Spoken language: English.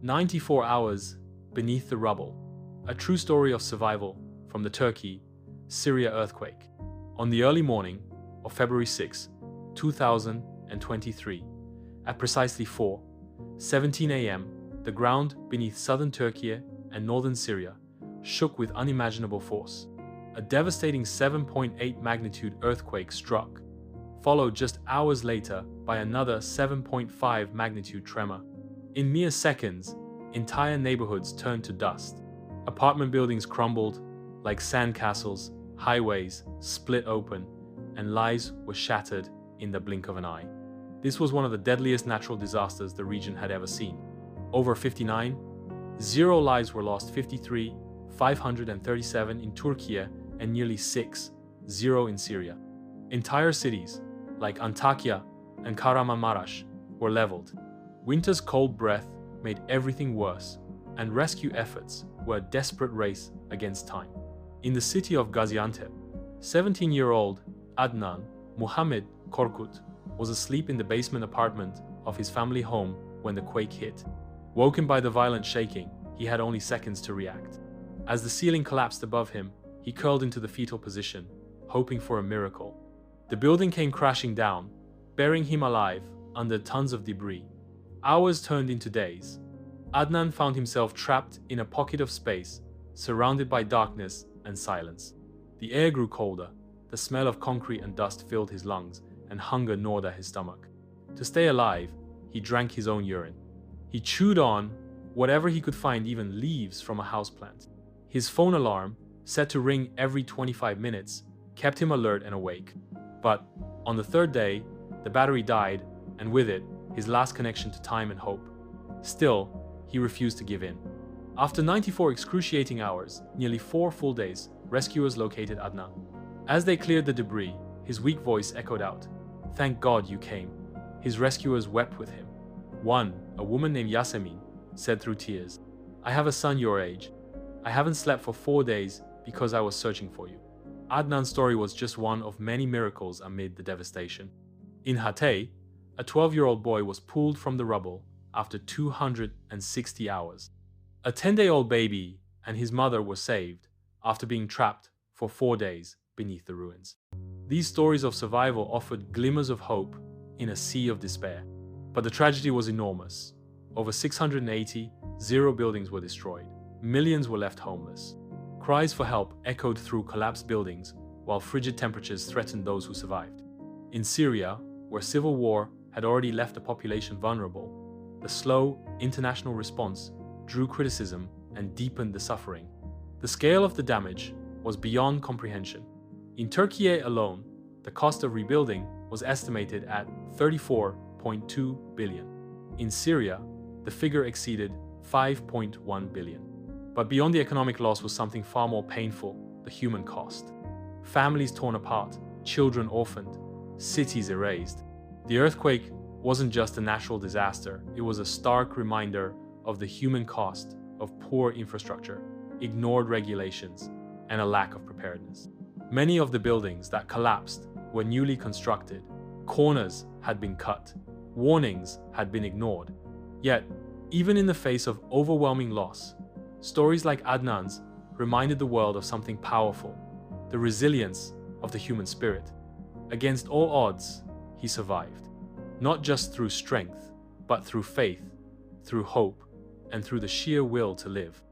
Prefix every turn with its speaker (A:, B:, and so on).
A: 94 hours beneath the rubble. A true story of survival from the Turkey, Syria earthquake. On the early morning of February 6, 2023, at precisely 4:17 a.m., the ground beneath southern Turkey and northern Syria shook with unimaginable force. A devastating 7.8 magnitude earthquake struck, followed just hours later by another 7.5 magnitude tremor. In mere seconds, entire neighborhoods turned to dust. Apartment buildings crumbled like sandcastles, highways split open, and lives were shattered in the blink of an eye. This was one of the deadliest natural disasters the region had ever seen. Over 59, 0 lives were lost, 53, 537 in Turkey and nearly 6-0 in Syria. Entire cities, like Antakya and Kahramanmaraş, were leveled. Winter's cold breath made everything worse, and rescue efforts were a desperate race against time. In the city of Gaziantep, 17-year-old Adnan Muhammed Korkut was asleep in the basement apartment of his family home when the quake hit. Woken by the violent shaking, he had only seconds to react. As the ceiling collapsed above him, he curled into the fetal position, hoping for a miracle. The building came crashing down, burying him alive under tons of debris. Hours turned into days. Adnan found himself trapped in a pocket of space, surrounded by darkness and silence. The air grew colder, the smell of concrete and dust filled his lungs, and hunger gnawed at his stomach. To stay alive, he drank his own urine. He chewed on whatever he could find, even leaves from a houseplant. His phone alarm, set to ring every 25 minutes, kept him alert and awake. But on the third day, the battery died, and with it, his last connection to time and hope. Still, he refused to give in. After 94 excruciating hours, nearly 4 full days, rescuers located Adnan. As they cleared the debris, his weak voice echoed out, "Thank God you came." His rescuers wept with him. One, a woman named Yasemin, said through tears, "I have a son your age. I haven't slept for 4 days because I was searching for you." Adnan's story was just one of many miracles amid the devastation. In Hatay, a 12-year-old boy was pulled from the rubble after 260 hours. A 10-day-old baby and his mother were saved after being trapped for 4 days beneath the ruins. These stories of survival offered glimmers of hope in a sea of despair. But the tragedy was enormous. Over 680 buildings were destroyed. Millions were left homeless. Cries for help echoed through collapsed buildings, while frigid temperatures threatened those who survived. In Syria, where civil war had already left the population vulnerable, the slow international response drew criticism and deepened the suffering. The scale of the damage was beyond comprehension. In Turkey alone, the cost of rebuilding was estimated at 34.2 billion. In Syria, the figure exceeded 5.1 billion. But beyond the economic loss was something far more painful: the human cost. Families torn apart, children orphaned, cities erased. The earthquake wasn't just a natural disaster, it was a stark reminder of the human cost of poor infrastructure, ignored regulations, and a lack of preparedness. Many of the buildings that collapsed were newly constructed. Corners had been cut. Warnings had been ignored. Yet, even in the face of overwhelming loss, stories like Adnan's reminded the world of something powerful: the resilience of the human spirit. Against all odds, he survived. Not just through strength, but through faith, through hope, and through the sheer will to live.